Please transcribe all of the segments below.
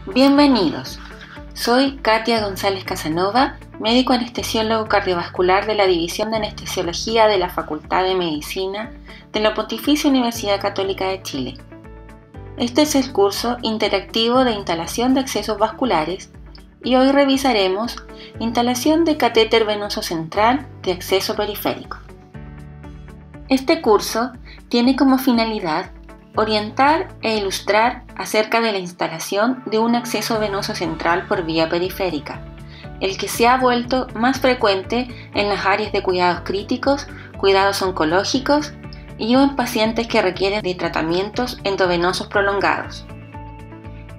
Bienvenidos, soy Katia González Casanova, médico anestesiólogo cardiovascular de la División de Anestesiología de la Facultad de Medicina de la Pontificia Universidad Católica de Chile. Este es el curso interactivo de instalación de accesos vasculares y hoy revisaremos instalación de catéter venoso central de acceso periférico. Este curso tiene como finalidad orientar e ilustrar acerca de la instalación de un acceso venoso central por vía periférica, el que se ha vuelto más frecuente en las áreas de cuidados críticos, cuidados oncológicos y en pacientes que requieren de tratamientos endovenosos prolongados.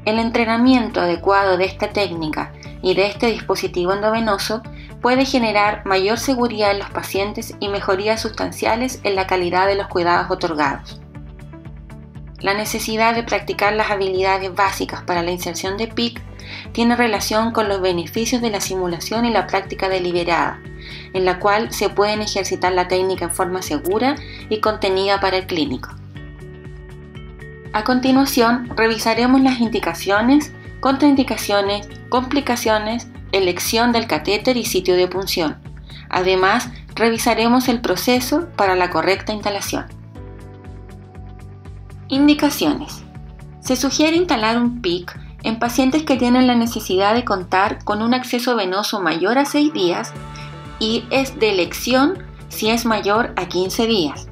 El entrenamiento adecuado de esta técnica y de este dispositivo endovenoso puede generar mayor seguridad en los pacientes y mejorías sustanciales en la calidad de los cuidados otorgados. La necesidad de practicar las habilidades básicas para la inserción de PICC tiene relación con los beneficios de la simulación y la práctica deliberada, en la cual se pueden ejercitar la técnica en forma segura y contenida para el clínico. A continuación, revisaremos las indicaciones, contraindicaciones, complicaciones, elección del catéter y sitio de punción. Además, revisaremos el proceso para la correcta instalación. Indicaciones. Se sugiere instalar un PICC en pacientes que tienen la necesidad de contar con un acceso venoso mayor a 6 días y es de elección si es mayor a 15 días.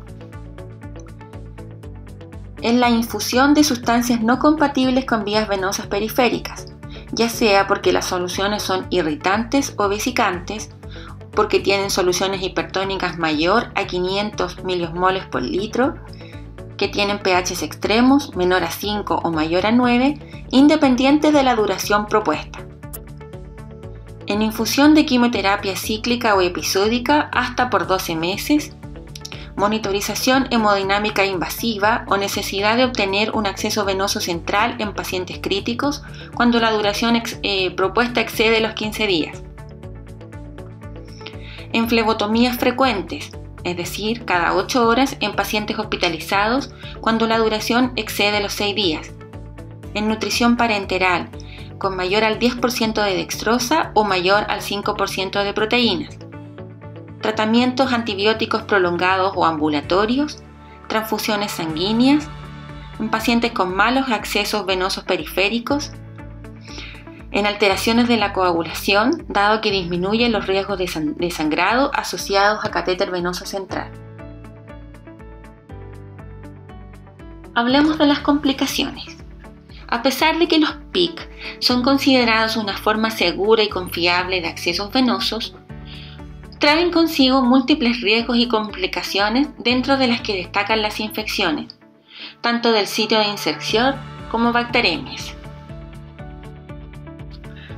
En la infusión de sustancias no compatibles con vías venosas periféricas, ya sea porque las soluciones son irritantes o vesicantes, porque tienen soluciones hipertónicas mayor a 500 milimoles por litro, que tienen pHs extremos, menor a 5 o mayor a 9, independientes de la duración propuesta. En infusión de quimioterapia cíclica o episódica hasta por 12 meses, monitorización hemodinámica invasiva o necesidad de obtener un acceso venoso central en pacientes críticos cuando la duración propuesta excede los 15 días. En flebotomías frecuentes, es decir, cada 8 horas en pacientes hospitalizados cuando la duración excede los 6 días. En nutrición parenteral, con mayor al 10% de dextrosa o mayor al 5% de proteínas. Tratamientos antibióticos prolongados o ambulatorios, transfusiones sanguíneas, en pacientes con malos accesos venosos periféricos, en alteraciones de la coagulación, dado que disminuyen los riesgos de sangrado asociados a catéter venoso central. Hablemos de las complicaciones. A pesar de que los PICC son considerados una forma segura y confiable de accesos venosos, traen consigo múltiples riesgos y complicaciones dentro de las que destacan las infecciones, tanto del sitio de inserción como bacteremias.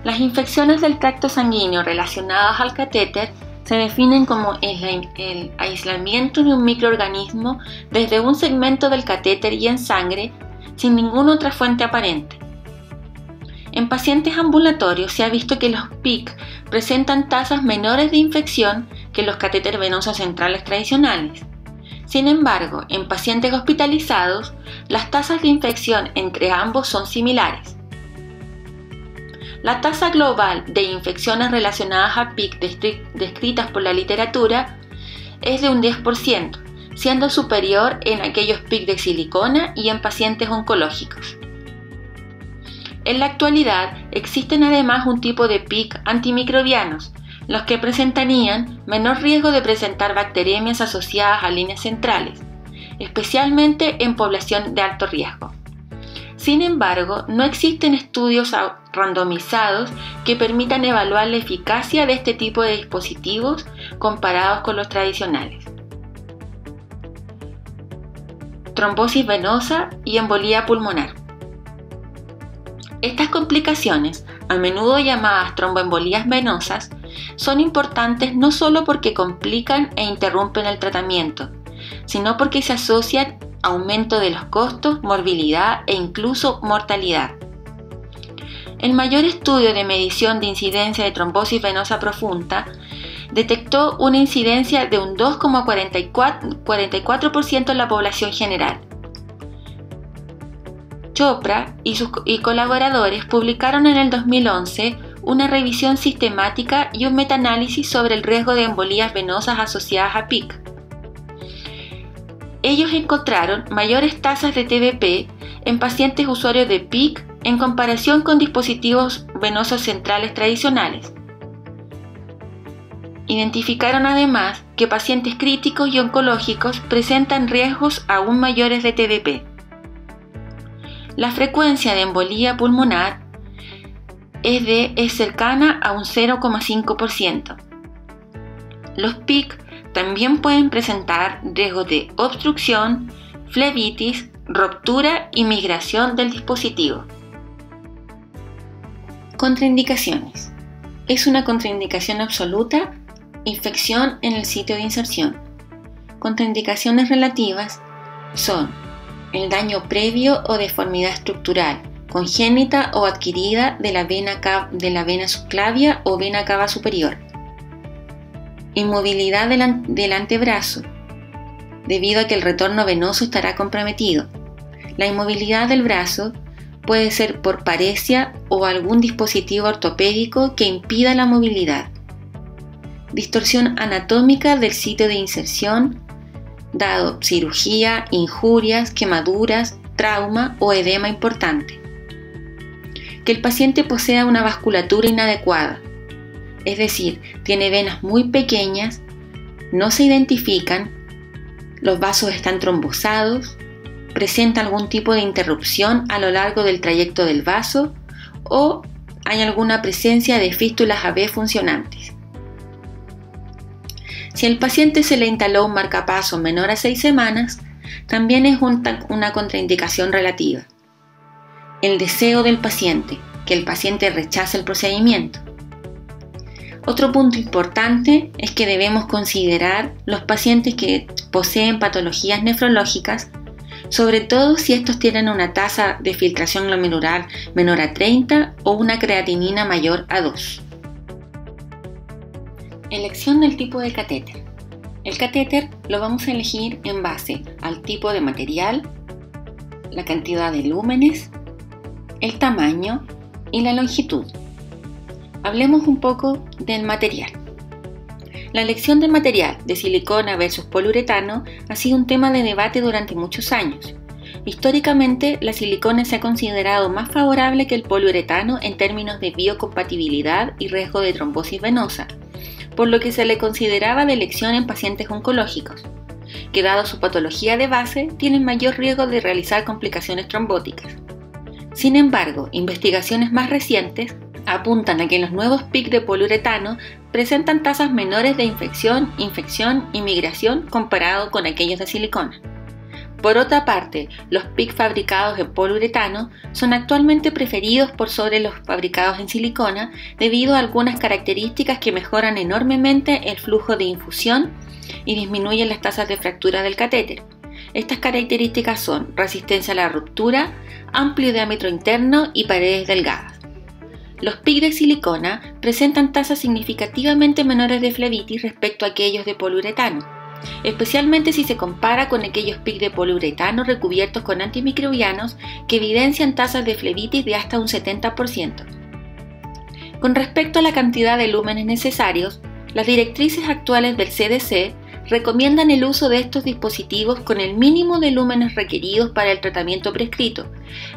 Las infecciones del tracto sanguíneo relacionadas al catéter se definen como el aislamiento de un microorganismo desde un segmento del catéter y en sangre sin ninguna otra fuente aparente. En pacientes ambulatorios se ha visto que los PICC presentan tasas menores de infección que los catéteres venosos centrales tradicionales. Sin embargo, en pacientes hospitalizados, las tasas de infección entre ambos son similares. La tasa global de infecciones relacionadas a PICC descritas por la literatura es de un 10%, siendo superior en aquellos PICC de silicona y en pacientes oncológicos. En la actualidad existen además un tipo de PICC antimicrobianos, los que presentarían menor riesgo de presentar bacteremias asociadas a líneas centrales, especialmente en población de alto riesgo. Sin embargo, no existen estudios randomizados que permitan evaluar la eficacia de este tipo de dispositivos comparados con los tradicionales. Trombosis venosa y embolía pulmonar. Estas complicaciones, a menudo llamadas tromboembolías venosas, son importantes no solo porque complican e interrumpen el tratamiento, sino porque se asocian a aumento de los costos, morbilidad e incluso mortalidad. El mayor estudio de medición de incidencia de trombosis venosa profunda detectó una incidencia de un 2,44% en la población general. Chopra y colaboradores publicaron en el 2011 una revisión sistemática y un metaanálisis sobre el riesgo de embolías venosas asociadas a PICC. Ellos encontraron mayores tasas de TBP en pacientes usuarios de PICC en comparación con dispositivos venosos centrales tradicionales. Identificaron además que pacientes críticos y oncológicos presentan riesgos aún mayores de TBP. La frecuencia de embolía pulmonar es cercana a un 0,5%. Los PICC también pueden presentar riesgos de obstrucción, flebitis, ruptura y migración del dispositivo. Contraindicaciones. Es una contraindicación absoluta infección en el sitio de inserción. Contraindicaciones relativas son el daño previo o deformidad estructural, congénita o adquirida de la vena subclavia o vena cava superior. Inmovilidad del antebrazo, debido a que el retorno venoso estará comprometido. La inmovilidad del brazo puede ser por paresia o algún dispositivo ortopédico que impida la movilidad. Distorsión anatómica del sitio de inserción, dado cirugía, injurias, quemaduras, trauma o edema importante. Que el paciente posea una vasculatura inadecuada, es decir, tiene venas muy pequeñas, no se identifican, los vasos están trombosados, presenta algún tipo de interrupción a lo largo del trayecto del vaso o hay alguna presencia de fístulas AB funcionantes. Si al paciente se le instaló un marcapaso menor a 6 semanas, también es una contraindicación relativa. El deseo del paciente, que el paciente rechace el procedimiento. Otro punto importante es que debemos considerar los pacientes que poseen patologías nefrológicas, sobre todo si estos tienen una tasa de filtración glomerular menor a 30 o una creatinina mayor a 2. Elección del tipo de catéter. El catéter lo vamos a elegir en base al tipo de material, la cantidad de lúmenes, el tamaño y la longitud. Hablemos un poco del material. La elección del material de silicona versus poliuretano ha sido un tema de debate durante muchos años. Históricamente, la silicona se ha considerado más favorable que el poliuretano en términos de biocompatibilidad y riesgo de trombosis venosa, por lo que se le consideraba de elección en pacientes oncológicos, que dado su patología de base, tienen mayor riesgo de realizar complicaciones trombóticas. Sin embargo, investigaciones más recientes apuntan a que los nuevos PICC de poliuretano presentan tasas menores de infección y migración comparado con aquellos de silicona. Por otra parte, los PICC fabricados en poliuretano son actualmente preferidos por sobre los fabricados en silicona debido a algunas características que mejoran enormemente el flujo de infusión y disminuyen las tasas de fractura del catéter. Estas características son resistencia a la ruptura, amplio diámetro interno y paredes delgadas. Los PICC de silicona presentan tasas significativamente menores de flebitis respecto a aquellos de poliuretano, especialmente si se compara con aquellos PICC de poliuretano recubiertos con antimicrobianos que evidencian tasas de flebitis de hasta un 70%. Con respecto a la cantidad de lúmenes necesarios, las directrices actuales del CDC recomiendan el uso de estos dispositivos con el mínimo de lúmenes requeridos para el tratamiento prescrito,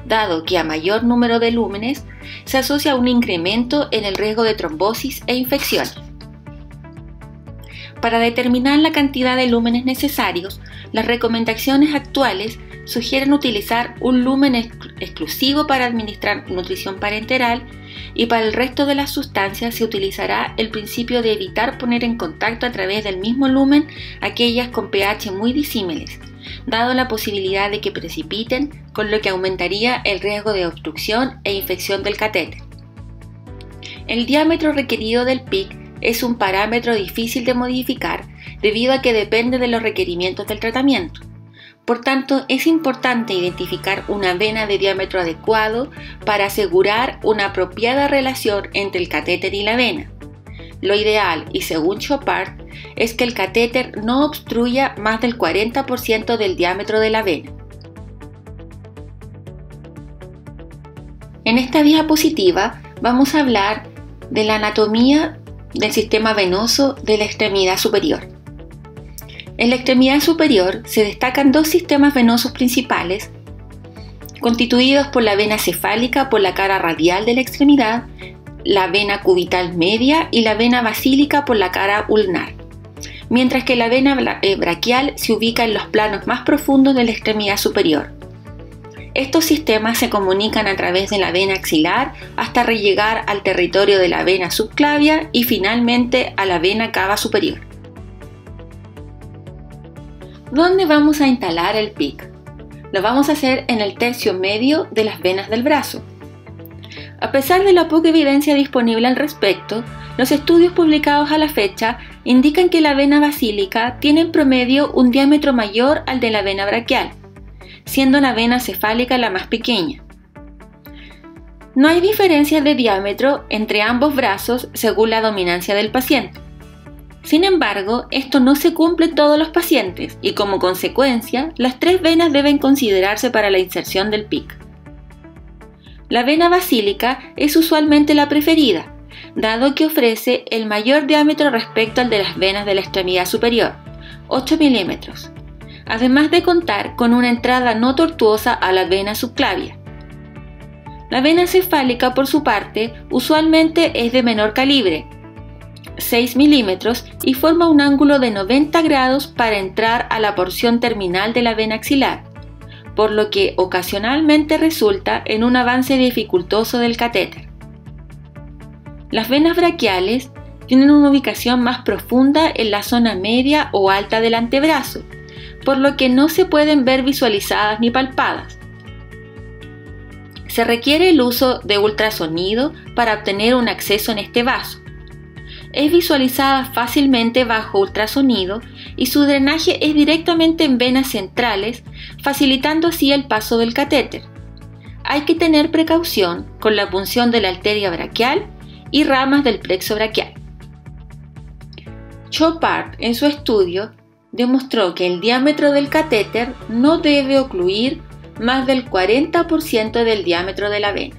dado que a mayor número de lúmenes se asocia un incremento en el riesgo de trombosis e infecciones. Para determinar la cantidad de lúmenes necesarios, las recomendaciones actuales sugieren utilizar un lumen exclusivo para administrar nutrición parenteral y para el resto de las sustancias se utilizará el principio de evitar poner en contacto a través del mismo lumen aquellas con pH muy disímiles, dado la posibilidad de que precipiten, con lo que aumentaría el riesgo de obstrucción e infección del catéter. El diámetro requerido del PICC es un parámetro difícil de modificar debido a que depende de los requerimientos del tratamiento. Por tanto, es importante identificar una vena de diámetro adecuado para asegurar una apropiada relación entre el catéter y la vena. Lo ideal, y según Chopard, es que el catéter no obstruya más del 40% del diámetro de la vena. En esta diapositiva vamos a hablar de la anatomía del sistema venoso de la extremidad superior. En la extremidad superior se destacan dos sistemas venosos principales, constituidos por la vena cefálica por la cara radial de la extremidad, la vena cubital media y la vena basílica por la cara ulnar, mientras que la vena braquial se ubica en los planos más profundos de la extremidad superior. Estos sistemas se comunican a través de la vena axilar hasta llegar al territorio de la vena subclavia y finalmente a la vena cava superior. ¿Dónde vamos a instalar el PICC? Lo vamos a hacer en el tercio medio de las venas del brazo. A pesar de la poca evidencia disponible al respecto, los estudios publicados a la fecha indican que la vena basílica tiene en promedio un diámetro mayor al de la vena braquial, siendo la vena cefálica la más pequeña. No hay diferencias de diámetro entre ambos brazos según la dominancia del paciente. Sin embargo, esto no se cumple en todos los pacientes y como consecuencia, las tres venas deben considerarse para la inserción del PICC. La vena basílica es usualmente la preferida, dado que ofrece el mayor diámetro respecto al de las venas de la extremidad superior, 8 milímetros, además de contar con una entrada no tortuosa a la vena subclavia. La vena cefálica, por su parte, usualmente es de menor calibre, 6 milímetros, y forma un ángulo de 90 grados para entrar a la porción terminal de la vena axilar, por lo que ocasionalmente resulta en un avance dificultoso del catéter. Las venas braquiales tienen una ubicación más profunda en la zona media o alta del antebrazo, por lo que no se pueden ver visualizadas ni palpadas. Se requiere el uso de ultrasonido para obtener un acceso en este vaso. Es visualizada fácilmente bajo ultrasonido y su drenaje es directamente en venas centrales, facilitando así el paso del catéter. Hay que tener precaución con la punción de la arteria braquial y ramas del plexo braquial. Chopard, en su estudio, demostró que el diámetro del catéter no debe ocluir más del 40% del diámetro de la vena.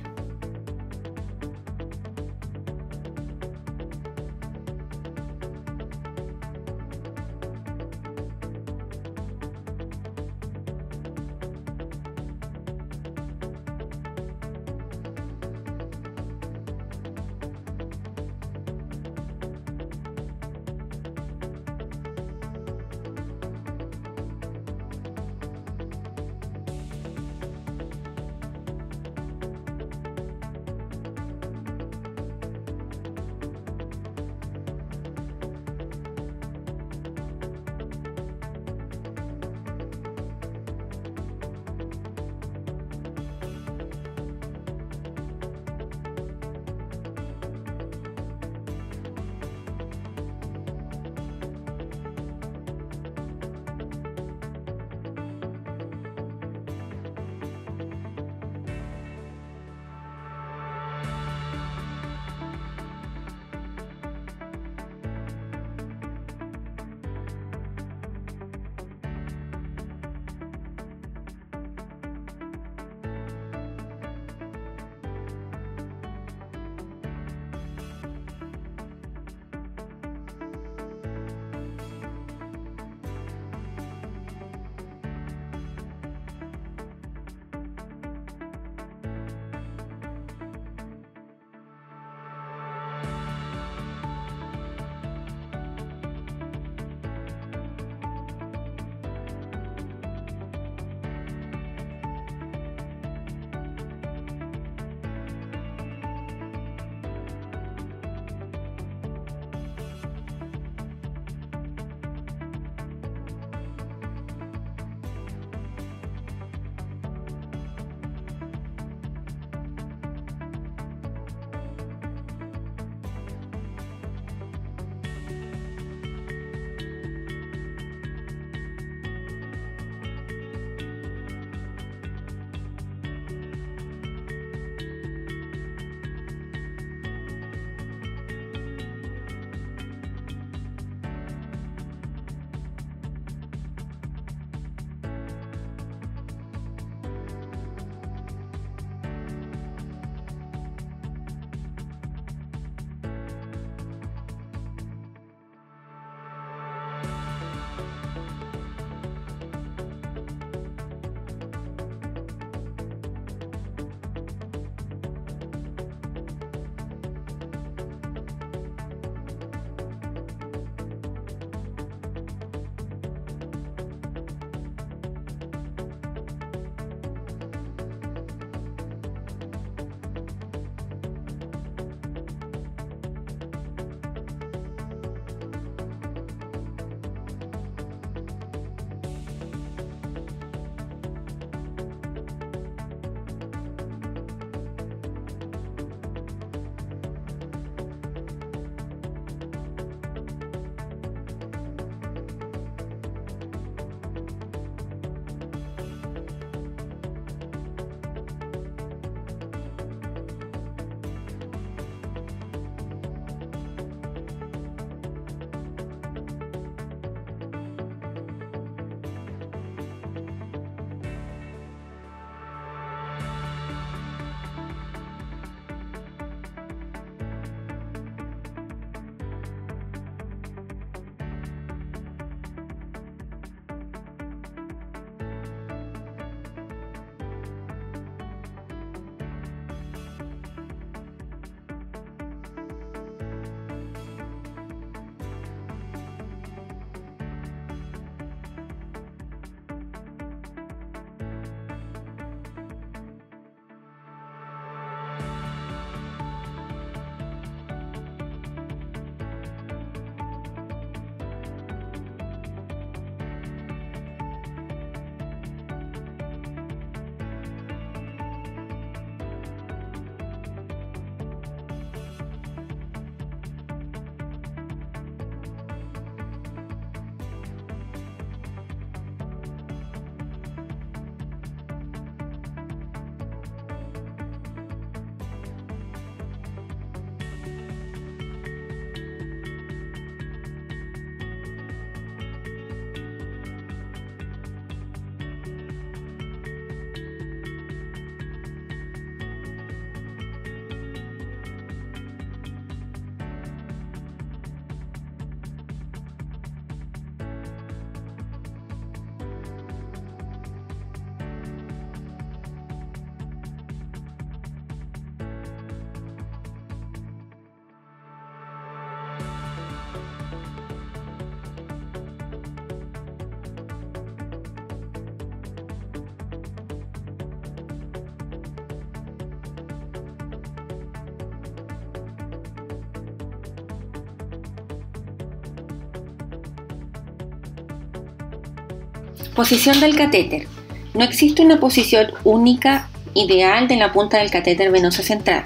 Posición del catéter. No existe una posición única ideal de la punta del catéter venoso central.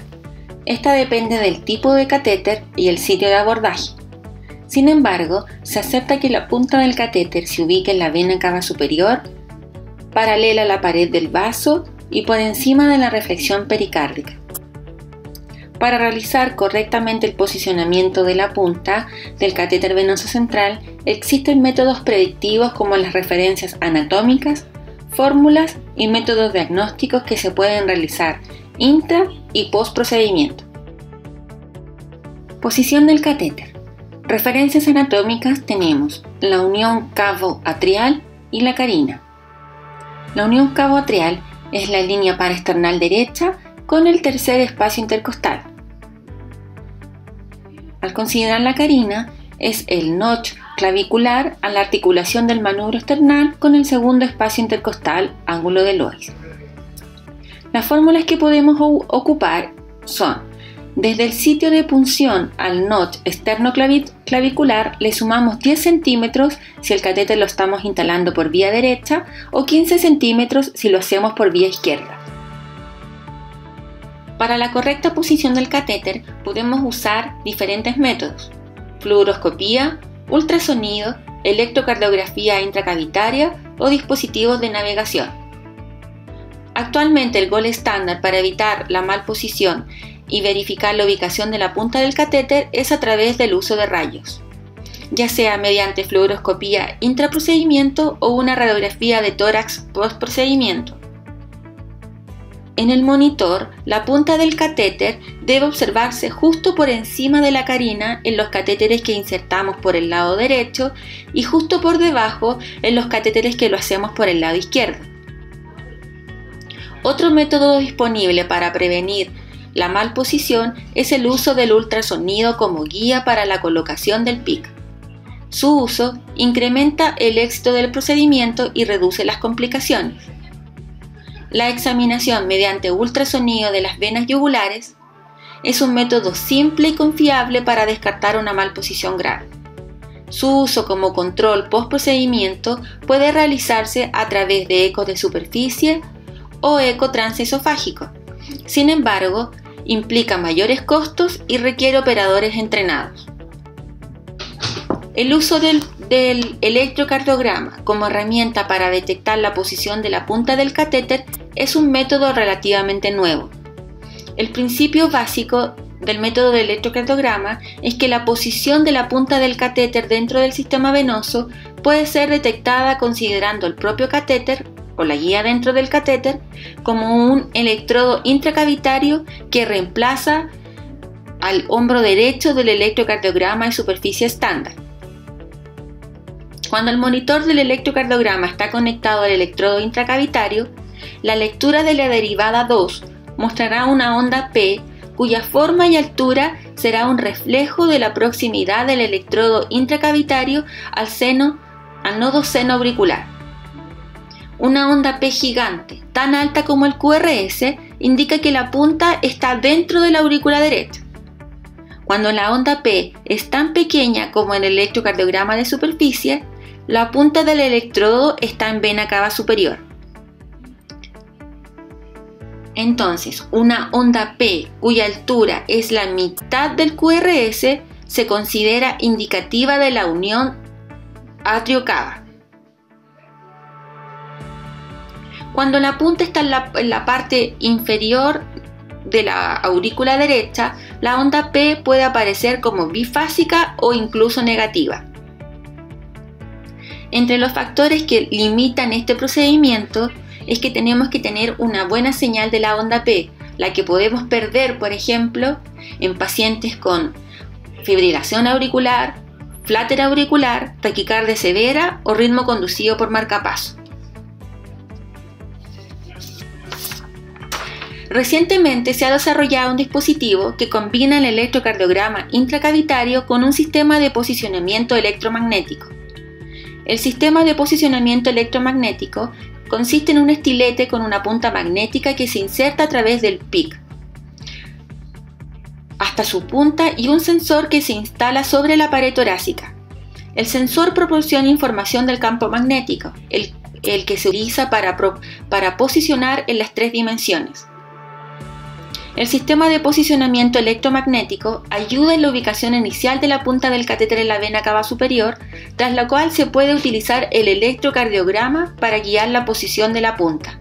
Esta depende del tipo de catéter y el sitio de abordaje. Sin embargo, se acepta que la punta del catéter se ubique en la vena cava superior, paralela a la pared del vaso y por encima de la reflexión pericárdica. Para realizar correctamente el posicionamiento de la punta del catéter venoso central, existen métodos predictivos como las referencias anatómicas, fórmulas y métodos diagnósticos que se pueden realizar intra y post procedimiento. Posición del catéter. Referencias anatómicas tenemos la unión cavo-atrial y la carina. La unión cavo-atrial es la línea paraesternal derecha con el tercer espacio intercostal. Al considerar la carina, es el notch clavicular a la articulación del manubrio esternal con el segundo espacio intercostal, ángulo de Lois. Las fórmulas que podemos ocupar son: desde el sitio de punción al notch externo clavicular le sumamos 10 centímetros si el catéter lo estamos instalando por vía derecha o 15 centímetros si lo hacemos por vía izquierda. Para la correcta posición del catéter podemos usar diferentes métodos: fluoroscopía, ultrasonido, electrocardiografía intracavitaria o dispositivos de navegación. Actualmente el gold estándar para evitar la malposición y verificar la ubicación de la punta del catéter es a través del uso de rayos, ya sea mediante fluoroscopía intraprocedimiento o una radiografía de tórax postprocedimiento. En el monitor, la punta del catéter debe observarse justo por encima de la carina en los catéteres que insertamos por el lado derecho y justo por debajo en los catéteres que lo hacemos por el lado izquierdo. Otro método disponible para prevenir la malposición es el uso del ultrasonido como guía para la colocación del PIC. Su uso incrementa el éxito del procedimiento y reduce las complicaciones. La examinación mediante ultrasonido de las venas yugulares es un método simple y confiable para descartar una malposición grave. Su uso como control post-procedimiento puede realizarse a través de eco de superficie o eco transesofágico. Sin embargo, implica mayores costos y requiere operadores entrenados. El uso del electrocardiograma como herramienta para detectar la posición de la punta del catéter es un método relativamente nuevo. El principio básico del método de electrocardiograma es que la posición de la punta del catéter dentro del sistema venoso puede ser detectada considerando el propio catéter o la guía dentro del catéter como un electrodo intracavitario que reemplaza al hombro derecho del electrocardiograma de superficie estándar. Cuando el monitor del electrocardiograma está conectado al electrodo intracavitario, la lectura de la derivada 2 mostrará una onda P cuya forma y altura será un reflejo de la proximidad del electrodo intracavitario al nodo seno auricular. Una onda P gigante, tan alta como el QRS, indica que la punta está dentro de la aurícula derecha. Cuando la onda P es tan pequeña como en el electrocardiograma de superficie, la punta del electrodo está en vena cava superior. Entonces, una onda P cuya altura es la mitad del QRS se considera indicativa de la unión atrio-cava. Cuando la punta está en la parte inferior de la aurícula derecha, la onda P puede aparecer como bifásica o incluso negativa. Entre los factores que limitan este procedimiento es que tenemos que tener una buena señal de la onda P, la que podemos perder, por ejemplo, en pacientes con fibrilación auricular, flutter auricular, taquicardia severa o ritmo conducido por marcapaso. Recientemente se ha desarrollado un dispositivo que combina el electrocardiograma intracavitario con un sistema de posicionamiento electromagnético. El sistema de posicionamiento electromagnético consiste en un estilete con una punta magnética que se inserta a través del PIC hasta su punta y un sensor que se instala sobre la pared torácica. El sensor proporciona información del campo magnético, el que se utiliza para posicionar en las 3 dimensiones. El sistema de posicionamiento electromagnético ayuda en la ubicación inicial de la punta del catéter en la vena cava superior, tras la cual se puede utilizar el electrocardiograma para guiar la posición de la punta.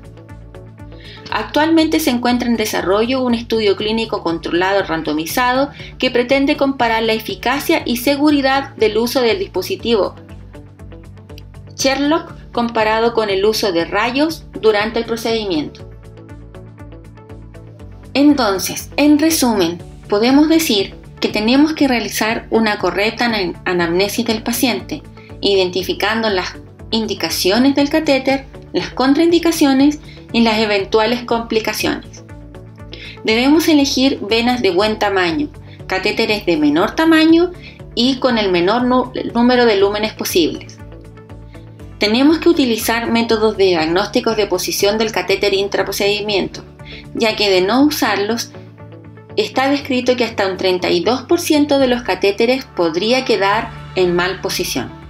Actualmente se encuentra en desarrollo un estudio clínico controlado randomizado que pretende comparar la eficacia y seguridad del uso del dispositivo Sherlock comparado con el uso de rayos durante el procedimiento. Entonces, en resumen, podemos decir que tenemos que realizar una correcta anamnesis del paciente, identificando las indicaciones del catéter, las contraindicaciones y las eventuales complicaciones. Debemos elegir venas de buen tamaño, catéteres de menor tamaño y con el menor número de lúmenes posibles. Tenemos que utilizar métodos de diagnósticos de posición del catéter intraprocedimiento, ya que de no usarlos, está descrito que hasta un 32% de los catéteres podría quedar en mal posición.